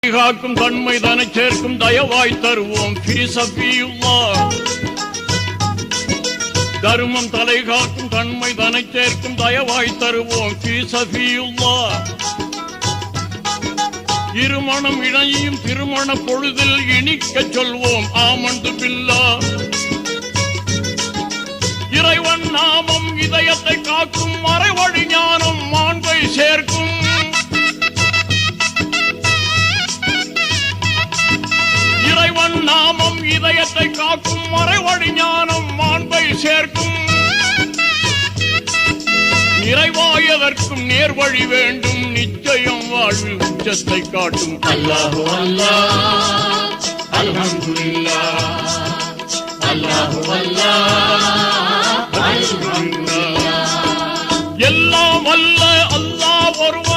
காக்கும் தன்மை தனை சேர்க்கும் தயவாய் தருவோம் தர்மம் தலை காக்கும் தன்மை தனை சேர்க்கும் தயவாய் தருவோம் இருமணம் இணையும் திருமண பொழுதில் இனிக்க சொல்வோம் ஆமந்து பில்லா. இறைவன் நாமம் இதயத்தை காக்கும் மறைவழி ஞானம் மாண்பை சேர்க்கும். இறைவன் நாமம் இதயத்தை காக்கும் மறைவழி ஞானம் மாண்பை சேர்க்கும். நிறைவாயதற்கும் நேர்வழி வேண்டும் நிச்சயம் வாழ்வில் உச்சத்தை காட்டும். அல்லாஹு அல்லாஹ் அல்ஹம்துலில்லாஹ் அல்லாஹு அல்லாஹ் அல்ஹம்துலில்லாஹ். எல்லாம் அல்ல அல்லாஹ் ஒருவன்